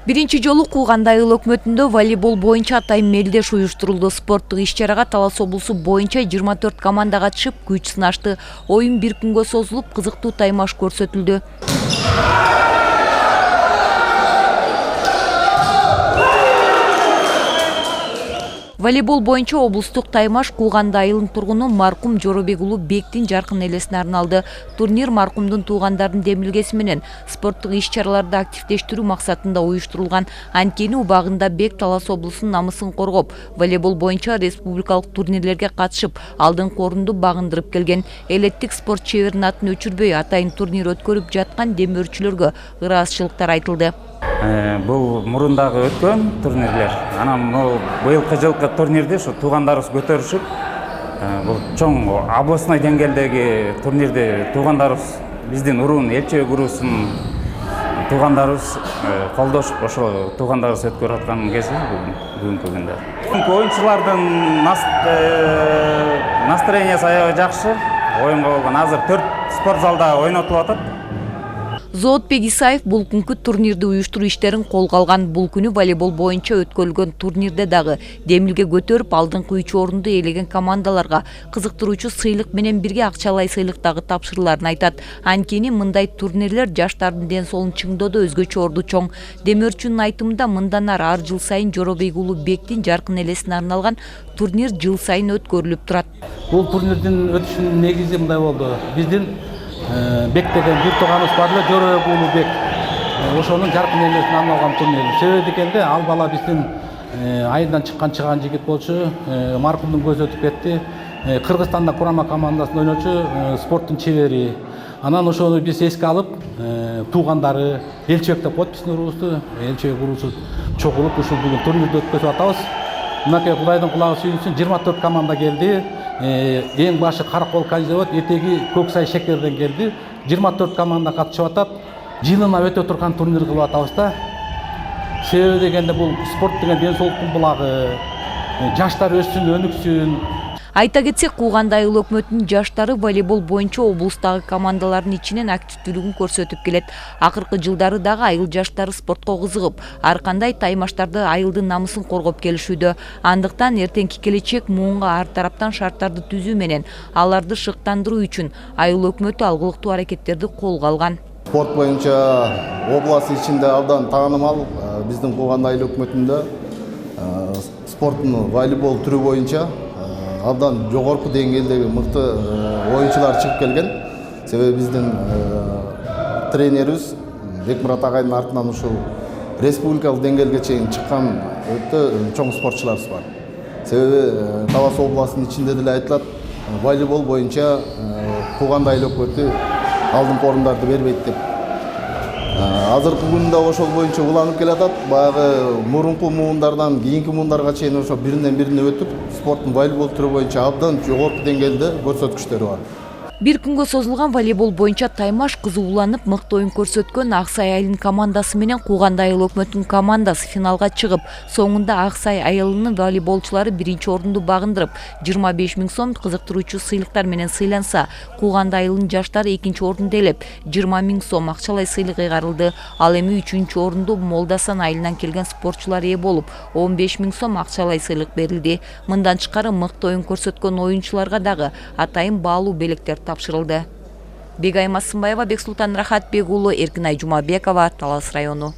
Биринчи жолу Кууганды айыл өкмөтүндө волейбол боюнча атайын мелдеш уюштурулду. Спорттук иш-чарага Талас облусу боюнча 24 команда катышып, күч сынашты. Оюн бир күнгө созулуп, кызыктуу таймаш көрсөтүлдү. Волейбол боюнча облустук таймаш Кууганды айылынын тургуну маркум Жоробек уулу Бектин жаркын элесине арналды. Турнир маркумдун туугандардын демилгеси менен спорттук иш-чараларды активдештирүү максатында уюштурулган. Анткени убагында Бек Талас облусунун намысын коргоп, волейбол боюнча республикалык турнирлерге катышып, алдыңкы орунду багындырып келген. Элеттик спорт чеберинин атын өчүрбөй, атайын турнир өткөрүп жаткан демөөрчүлөргө ыраазычылыктар айтылды. Бұл мұрындағы өткен турнирлер. Анан быйылкы жылкы турнирде шу туугандарыбыз көтөрүшүп, бул чоң областной деңгээлдеги турнирде туугандарыбыз биздин уруун Элчебек уруусунун туугандарыбыз колдошуп, ошо туугандарыбыз өткөрүп аткан кези бүгүнкү күндө. Оюнчулардын настроениясы аябай жакшы. Оюнга болгон азыр 4 спорт залда ойнотулуп атат. Зоотбек Исаев бул күнкү турнирди уюштуруу иштерин колго алган. Бул күнү волейбол боюнча өткөрүлгөн турнирде дагы демилге көтөрүп, алдыңкы 3 орунду ээлеген командаларга кызыктыруучу сыйлык менен бирге акчалай сыйлык дагы тапшырыларын айтат. Анткени мындай турнирлер жаштардын ден соолун чыңдоодо өзгөчө орду чоң. Демөөрчүнүн айтымында мындан ары жыл сайын Жоробек уулу Бектин жаркын элесине арналган турнир жыл сайын өткөрүлүп турат. Бул турнирдин өтүшүнүн негизи мындай болду. Биздин Бек деген бир тууганыбыз бар эле, Жоробек уулу Бек. Ошонун жаркын элесине арналган турнир. Себеби дегенде ал бала биздин айылдан чыган жигит болчу, маркумдун көзү өтүп кетти. Кыргызстанда курама командасында ойночу, спорттун чебери. Анан ошону биз эске алып, туугандары Элчебекте подписин уруусу, Элчебек уруусу чогулуп ушул бүгүн турнирди өткөзүп атабыз. Мынакей Кудайдын кулагы сүйүнсүн, 24 команда келди. Эң башы Каракол Казевод, этеги Көксай Шекерден келди. 24 команда катышып атат. Жылына өтө турган турнир кылып атабыз да. Себеби дегенде бул спорт деген ден соолуктун булагы. Жаштар өссүн, өнүксүн. Айта кетсек, Кууганды айыл өкмөтүнүн жаштары волейбол боюнча облустагы командалардын ичинен активдүүлүгүн көрсөтүп келет. Акыркы жылдары дагы айыл жаштары спортко кызыгып, ар кандай таймаштарды айылдын намысын коргоп келишүүдө. Андыктан эртеңки келечек муунга ар тараптан шарттарды түзүү менен аларды шыктандыруу үчүн айыл өкмөтү алгылыктуу аракеттерди колго алган. Спорт боюнча область ичинде абдан таанымал биздин Кууганды айыл өкмөтүндө спорттун волейбол түрү боюнча абдан жогорку деңгээлдеги мыкты оюнчулар чыгып келген. Себеби биздин тренерибиз Бекмурат агайдын артынан ушул республикалык деңгээлге чейин чыккан өтө чоң спортчуларыбыз бар. Себеби Талас областынын ичинде деле айтылат, волейбол боюнча Кууганды айыл өкмөтү алдыңкы орундарды бербейт деп. Азыркы күндө ошол боюнча уланып келатат. Баягы мурунку муундардан кийинки муундарга чейин ошо биринен бирине өтүп, спорттун волейбол түрү боюнча абдан жогорку деңгээлде көрсөткүчтөрү бар. Бир күнгө созулган волейбол боюнча таймаш кызууланып, мыкты оюн көрсөткөн Аксай айылынын командасы менен Кууганды айыл өкмөтүнүн командасы финалга чыгып, соңунда Аксай айылынын волейболчулары биринчи орунду багындырып, 25 000 сом кызыктыруучу сыйлыктар менен сыйланса, Кууганды айылынын жаштары экинчи орунду ээлеп, 20 000 сом акчалай сыйлык ыйгарылды. Ал эми үчүнчү орунду Молдасан айылынан келген спортчулар ээ болуп, 15 000 сом акчалай сыйлык берилди. Мындан тышкары мыкты оюн көрсөткөн оюнчуларга дагы атайын баалуу белектер тапшырылды. Бегай Масымбаева, Бексултан Рахатбек уулу, Эркинай Жумабекова, Талас району.